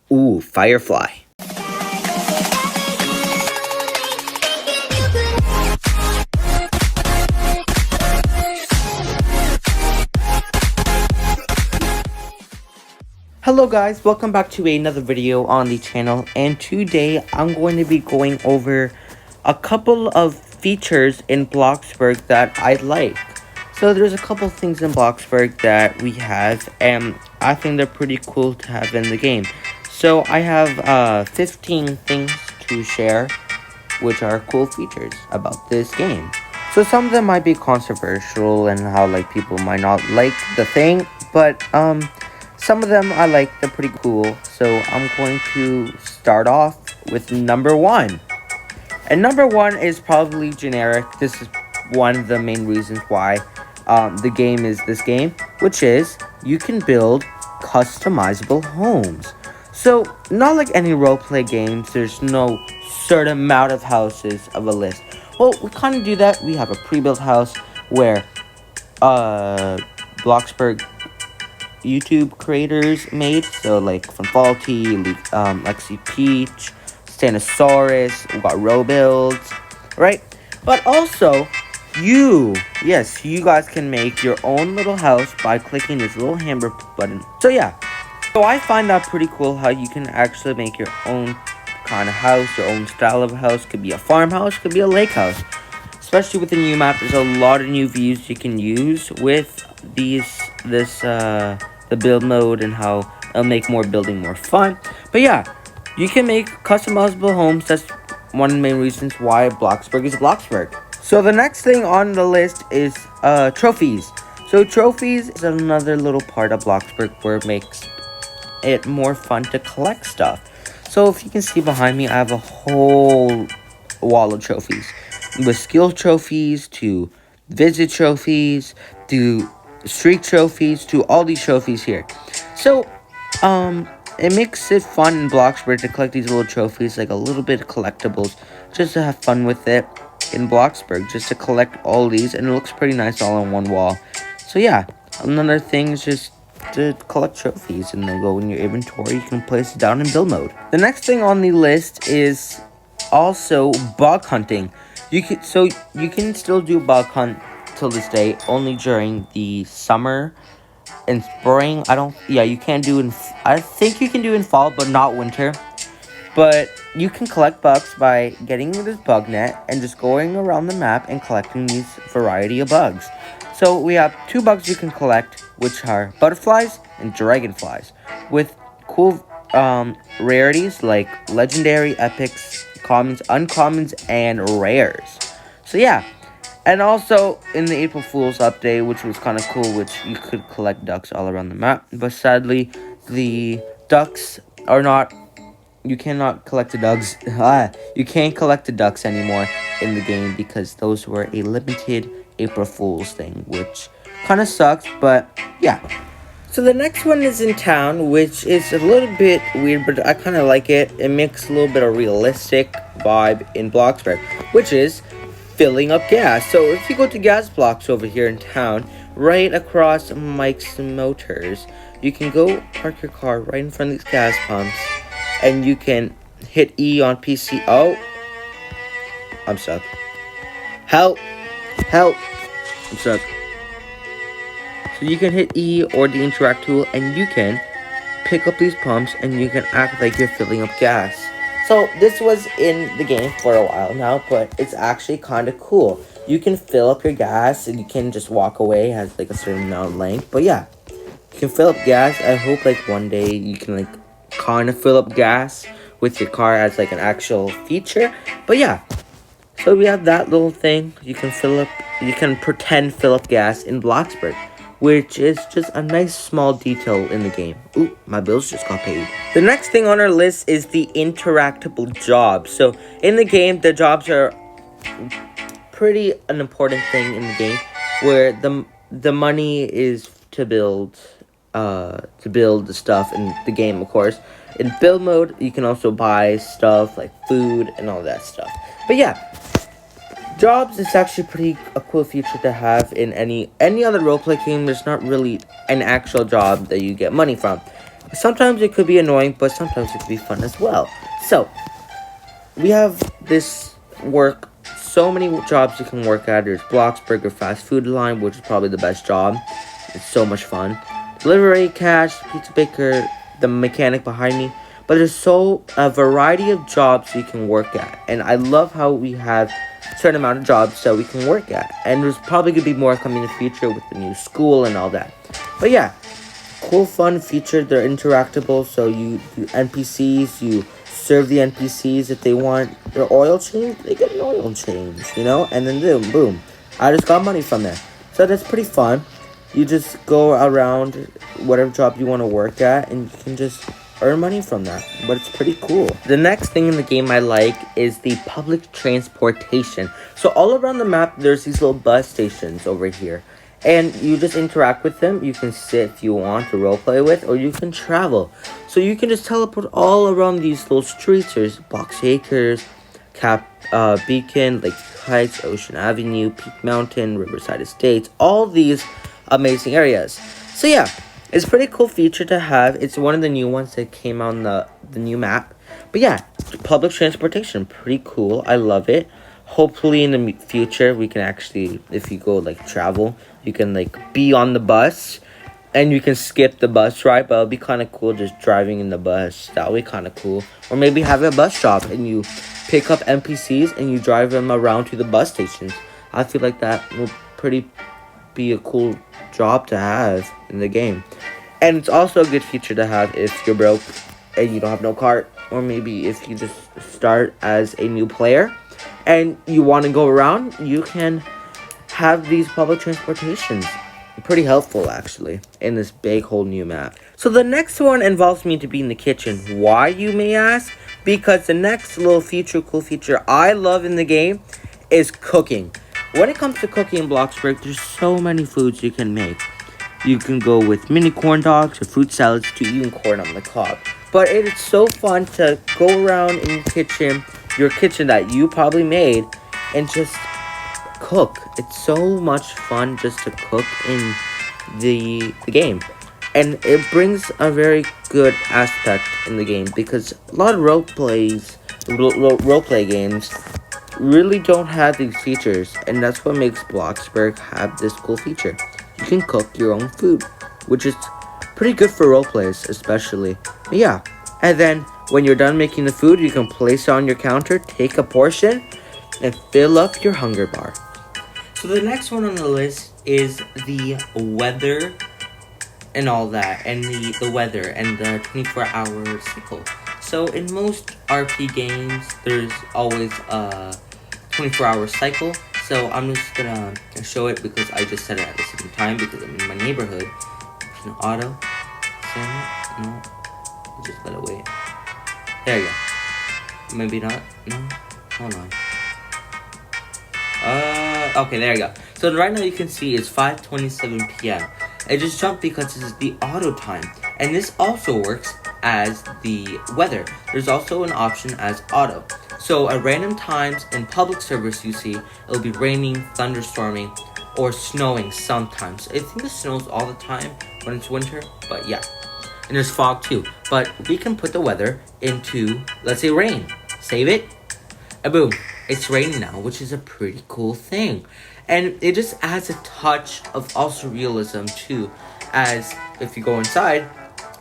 Ooh, Firefly. Hello guys, welcome back to another video on the channel, and today I'm going to be going over a couple of features in Bloxburg that I like. So there's a couple things in Bloxburg that we have, and I think they're pretty cool to have in the game. So I have 15 things to share, which are cool features about this game. So some of them might be controversial and how like people might not like the thing, but some of them I like, they're pretty cool. So I'm going to start off with number one. And number one is probably generic. This is one of the main reasons why the game is this game, which is you can build customizable homes. So not like any roleplay games, there's no certain amount of houses of a list. Well, we kind of do that. We have a pre-built house where Bloxburg YouTube creators made, so like from Faulty, Lexi Peach, Stanosaurus, we got row builds, right? But also, you guys can make your own little house by clicking this little hammer button. So yeah, so I find that pretty cool how you can actually make your own kind of house, your own style of house. Could be a farmhouse, could be a lake house. Especially with the new map, there's a lot of new views you can use with the build mode, and how it'll make building more fun. But yeah, you can make customizable homes. That's one of the main reasons why Bloxburg is Bloxburg. So the next thing on the list is trophies. So trophies is another little part of Bloxburg where it makes it more fun to collect stuff. So if you can see behind me, I have a whole wall of trophies, with skill trophies to visit trophies to streak trophies to all these trophies here. So it makes it fun in Bloxburg to collect these little trophies, like a little bit of collectibles, just to have fun with it in Bloxburg, just to collect all these, and it looks pretty nice all on one wall. So yeah, another thing is just to collect trophies, and they go in your inventory. You can place it down in build mode. The next thing on the list is also bug hunting. You can still do bug hunt till this day, only during the summer and spring. You can't do I think you can do in fall, but not winter. But you can collect bugs by getting this bug net and just going around the map and collecting these variety of bugs. So we have two bugs you can collect, which are butterflies and dragonflies, with cool rarities like legendary, epics, commons, uncommons, and rares. So yeah. And also, in the April Fool's update, which was kind of cool, which you could collect ducks all around the map. But sadly, the ducks are not... You cannot collect the ducks. You can't collect the ducks anymore in the game, because those were a limited April Fool's thing, which kind of sucks, but yeah. So the next one is in town, which is a little bit weird, but I kind of like it. It makes a little bit of realistic vibe in Bloxburg, which is filling up gas. So if you go to gas blocks over here in town, right across Mike's Motors, you can go park your car right in front of these gas pumps, and you can hit E on PC. Oh, I'm stuck. Help! I'm stuck. So you can hit E or the interact tool, and you can pick up these pumps, and you can act like you're filling up gas. So this was in the game for a while now, but it's actually kind of cool. You can fill up your gas, and you can just walk away. It has like a certain amount of length, but yeah, you can fill up gas. I hope like one day you can like kind of fill up gas with your car as like an actual feature. But yeah, so we have that little thing. You can pretend fill up gas in Bloxburg, which is just a nice small detail in the game. Ooh, my bills just got paid. The next thing on our list is the interactable jobs. So in the game, the jobs are pretty an important thing in the game, where the money is to build the stuff in the game, of course. In build mode, you can also buy stuff like food and all that stuff. But yeah, jobs is actually a cool feature to have in any other roleplay game. There's not really an actual job that you get money from. Sometimes it could be annoying, but sometimes it could be fun as well. So, we have this work, so many jobs you can work at. There's Bloxburg or fast food line, which is probably the best job. It's so much fun. Delivery, cash, pizza baker, the mechanic behind me. But there's a variety of jobs you can work at. And I love how we have a certain amount of jobs that we can work at. And there's probably going to be more coming in the future with the new school and all that. But yeah, cool, fun feature. They're interactable, so you NPCs, you serve the NPCs if they want their oil change, they get an oil change, and then boom. I just got money from there. So that's pretty fun. You just go around whatever job you want to work at, and you can just earn money from that. But it's pretty cool. The next thing in the game I like is the public transportation. So all around the map, there's these little bus stations over here. And you just interact with them. You can sit if you want to roleplay with, or you can travel. So you can just teleport all around these little streets. There's Box Acres, Beacon, Lake Heights, Ocean Avenue, Peak Mountain, Riverside Estates. All these amazing areas. So yeah, it's a pretty cool feature to have. It's one of the new ones that came on the new map. But yeah, public transportation, pretty cool. I love it. Hopefully in the future we can actually, if you go travel, you can be on the bus and you can skip the bus ride. But it'll be kind of cool just driving in the bus. That'll be kind of cool. Or maybe have a bus stop and you pick up NPCs and you drive them around to the bus stations. I feel like that will be a cool job to have in the game. And it's also a good feature to have if you're broke and you don't have no cart, or maybe if you just start as a new player and you want to go around, you can have these public transportations. Pretty helpful, actually, in this big whole new map. So the next one involves me to be in the kitchen. Why, you may ask? Because the next little cool feature I love in the game is cooking. When it comes to cooking in Bloxburg, there's so many foods you can make. You can go with mini corn dogs or fruit salads to even corn on the cob. But it is so fun to go around in your kitchen that you probably made, and just cook. It's so much fun just to cook in the game. And it brings a very good aspect in the game, because a lot of roleplay games really don't have these features, and that's what makes Bloxburg have this cool feature. You can cook your own food, which is pretty good for roleplays especially. But yeah, and then when you're done making the food, you can place it on your counter, take a portion, and fill up your hunger bar. So the next one on the list is the weather and all that, and the weather and the 24-hour cycle. So in most RP games, there's always a 24-hour cycle. So I'm just gonna show it because I just set it at the same time because I'm in my neighborhood. Can auto set it? No. Just let it wait. There you go. Maybe not. No. Hold on. Okay, there you go. So right now you can see it's 5:27 p.m. It just jumped because this is the auto time. And this also works as the weather. There's also an option as auto. So at random times in public servers you see, it'll be raining, thunderstorming, or snowing sometimes. I think it snows all the time when it's winter, but yeah. And there's fog too. But we can put the weather into, let's say, rain. Save it. And boom. It's raining now, which is a pretty cool thing. And it just adds a touch of also realism too. As if you go inside,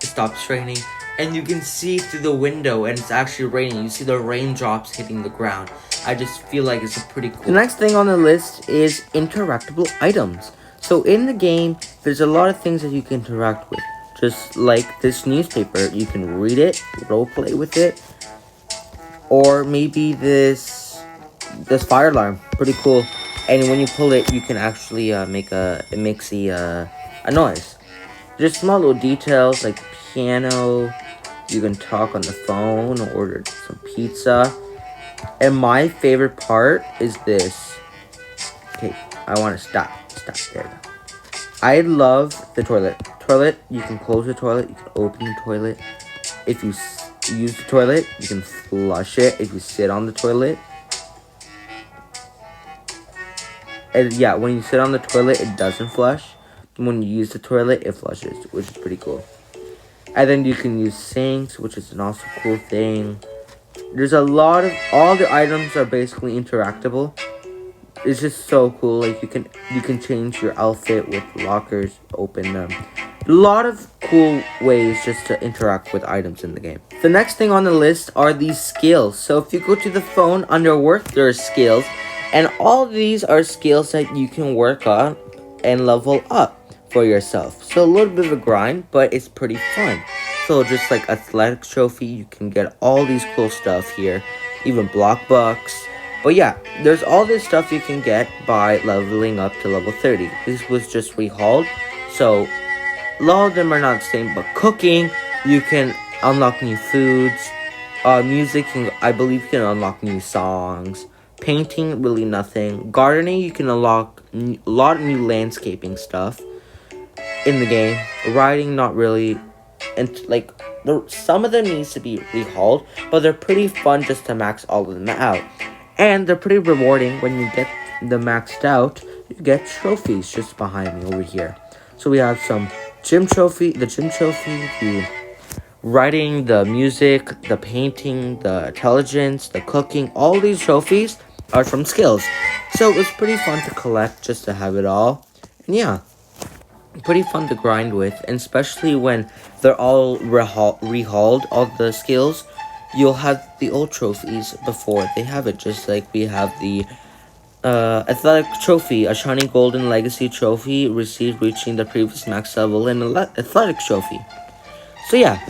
it stops raining. And you can see through the window and it's actually raining. You see the raindrops hitting the ground. I just feel like it's a pretty cool. The next thing on the list is interactable items. So in the game, there's a lot of things that you can interact with. Just like this newspaper, you can read it, roleplay with it. Or maybe this fire alarm, pretty cool. And when you pull it, you can actually make a noise. Just small little details like piano. You can talk on the phone, order some pizza. And my favorite part is this. Okay, I want to stop. There we go. I love the toilet. You can close the toilet. You can open the toilet. If you use the toilet, you can flush it. If you sit on the toilet. And yeah, when you sit on the toilet, it doesn't flush. When you use the toilet, it flushes, which is pretty cool. And then you can use sinks, which is an also cool thing. There's a lot of, all the items are basically interactable. It's just so cool. Like you can change your outfit with lockers, open them. A lot of cool ways just to interact with items in the game. The next thing on the list are these skills. So if you go to the phone under work, there are skills, and all these are skills that you can work on and level up for yourself. So a little bit of a grind, but it's pretty fun. So just like athletics trophy, you can get all these cool stuff here, even block bucks. But yeah, there's all this stuff you can get by leveling up to level 30. This was just rehauled, so a lot of them are not the same. But cooking, you can unlock new foods. Music, I believe you can unlock new songs. Painting, really nothing. Gardening, you can unlock a lot of new landscaping stuff in the game. Riding, not really. And like, some of them needs to be rehauled, but they're pretty fun just to max all of them out. And they're pretty rewarding when you get them maxed out. You get trophies just behind me over here. So we have some gym trophy, the writing, the music, the painting, the intelligence, the cooking. All these trophies are from skills. So it was pretty fun to collect just to have it all. And yeah, pretty fun to grind with. And especially when they're all rehauled, all the skills. You'll have the old trophies before they have it, just like we have the athletic trophy, a shiny golden legacy trophy received reaching the previous max level, and athletic trophy. So yeah,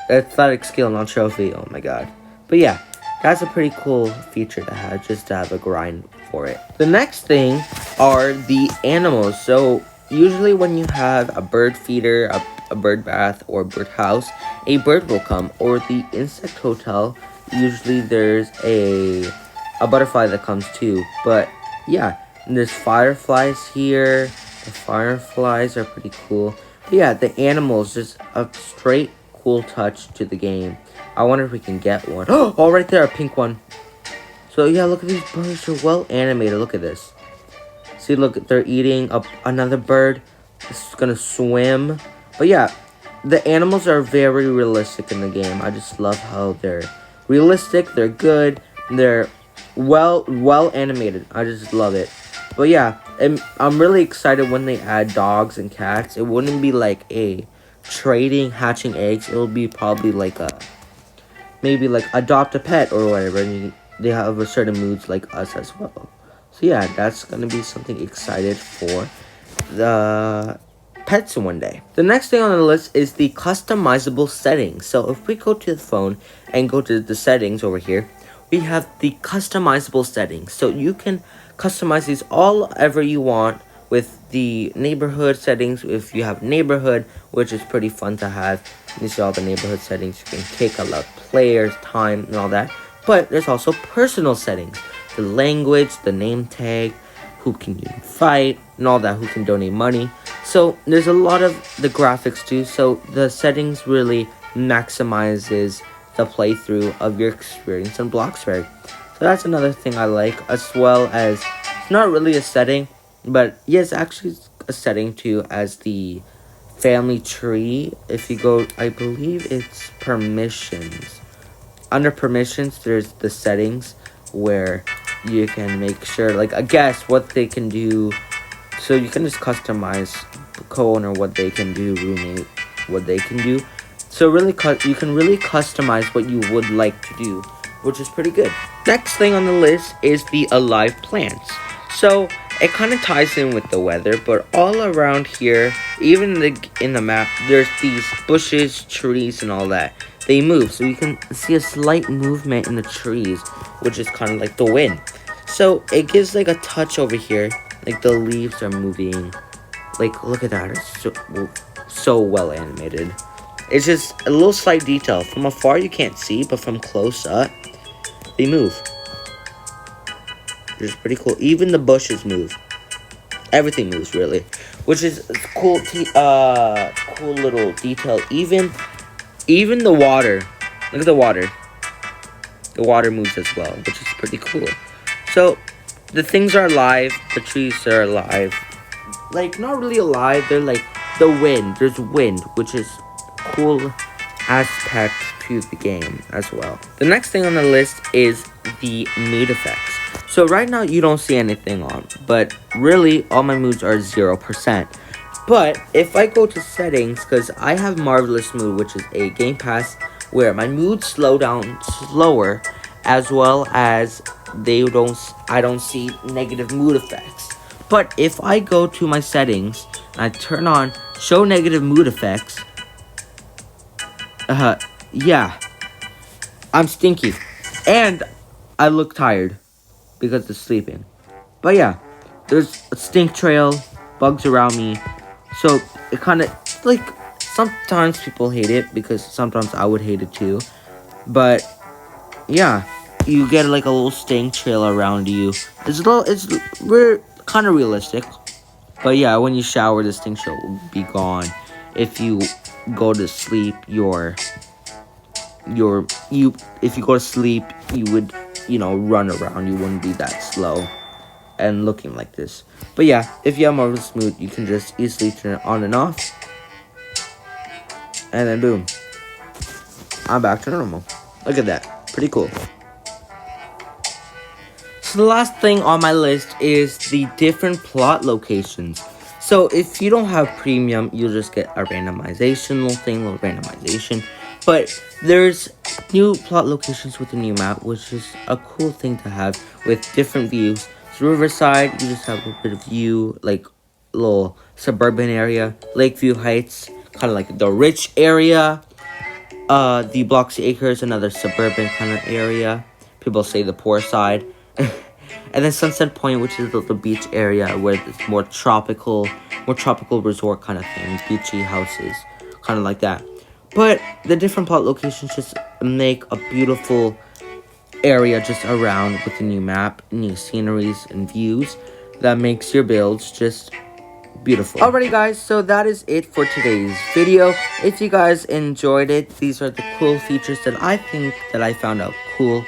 athletic skill, not trophy. Oh my god. But yeah, that's a pretty cool feature to have, just to have a grind for it. The next thing are the animals. So usually when you have a bird feeder, a bird bath, or bird house, a bird will come. Or the insect hotel, usually there's a butterfly that comes too. But yeah, there's fireflies here. The fireflies are pretty cool. But yeah, the animals, just a straight cool touch to the game. I wonder if we can get one. Oh, right there, a pink one. So yeah, look at these birds. They're well animated. Look at this. See, look, they're eating another bird. It's gonna swim. But yeah, the animals are very realistic in the game. I just love how they're realistic. They're good. They're well animated. I just love it. But yeah, I'm really excited when they add dogs and cats. It wouldn't be like a trading, hatching eggs. It'll be probably like maybe like adopt a pet or whatever. And they have a certain moods like us as well. So yeah, that's gonna be something excited for the pets one day. The next thing on the list is the customizable settings. So if we go to the phone and go to the settings over here, we have the customizable settings. So you can customize these all ever you want with the neighborhood settings. If you have neighborhood, which is pretty fun to have, you see all the neighborhood settings. You can take allow players, time, and all that. But there's also personal settings. The language, the name tag, who can you fight, and all that, who can donate money. So there's a lot of the graphics too, so the settings really maximizes the playthrough of your experience in Bloxburg. So that's another thing I like, as well as, it's not really a setting, but yes, actually a setting too, as the family tree. If you go, I believe it's permissions. Under permissions, there's the settings where you can make sure, like, I guess what they can do. So you can just customize co-owner, what they can do, roommate, what they can do. So really, you can really customize what you would like to do, which is pretty good. Next thing on the list is the alive plants. So it kind of ties in with the weather, but all around here, even in the map, there's these bushes, trees, and all that. They move, so you can see a slight movement in the trees, which is kind of like the wind. So it gives like a touch over here, like the leaves are moving. Like, look at that, it's so well animated. It's just a little slight detail. From afar you can't see, but from close up, they move. It's pretty cool. Even the bushes move. Everything moves, really, which is cool. Cool little detail. Even the water. Look at the water. The water moves as well, which is pretty cool. So the things are alive. The trees are alive. Like, not really alive. They're like the wind. There's wind, which is cool aspect to the game as well. The next thing on the list is the mood effects. So right now you don't see anything on, but really all my moods are 0%. But if I go to settings, because I have Marvelous Mood, which is a game pass where my moods slow down slower, as well as I don't see negative mood effects. But if I go to my settings and I turn on show negative mood effects, yeah, I'm stinky and I look tired because of sleeping. But yeah, there's a stink trail, bugs around me. So it kind of, like, sometimes people hate it because sometimes I would hate it too. But yeah, you get like a little stink trail around you. We're kind of realistic. But yeah, when you shower, the stink trail will be gone. If you go to sleep, if you go to sleep, you would, run around. You wouldn't be that slow and looking like this. But yeah, if you have Marvelous Mood, you can just easily turn it on and off. And then boom, I'm back to normal. Look at that. Pretty cool. So the last thing on my list is the different plot locations. So if you don't have premium, you'll just get a randomization little randomization. But there's new plot locations with the new map, which is a cool thing to have with different views. So Riverside, you just have a bit of view, like little suburban area. Lakeview Heights, kind of like the rich area. The Bloxy Acres, another suburban kind of area. People say the poor side. And then Sunset Point, which is the beach area where it's more tropical resort kind of things, beachy houses, kind of like that. But the different plot locations just make a beautiful area just around with the new map, new sceneries and views that makes your builds just beautiful. Alrighty guys, so that is it for today's video. If you guys enjoyed it, these are the cool features that I think that I found out cool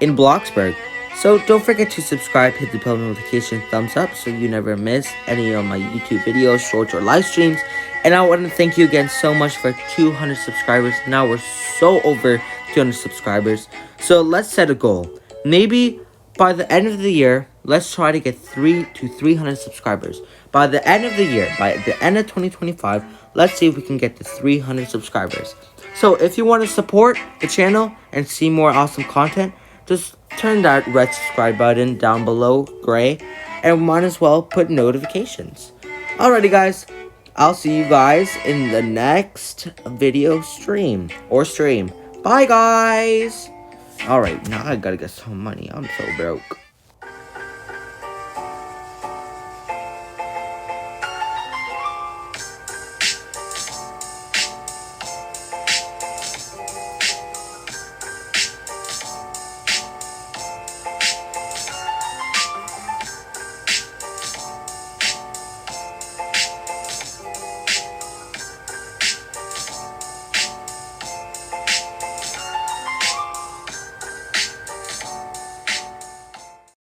in Bloxburg. So don't forget to subscribe, hit the bell notification, thumbs up so you never miss any of my YouTube videos, shorts, or live streams. And I want to thank you again so much for 200 subscribers. Now we're so over 200 subscribers. So let's set a goal. Maybe by the end of the year, let's try to get 300 subscribers. By the end of the year, by the end of 2025, let's see if we can get to 300 subscribers. So if you want to support the channel and see more awesome content, just turn that red subscribe button down below, gray, and might as well put notifications. Alrighty guys, I'll see you guys in the next video stream. Bye guys! Alright, now I gotta get some money. I'm so broke.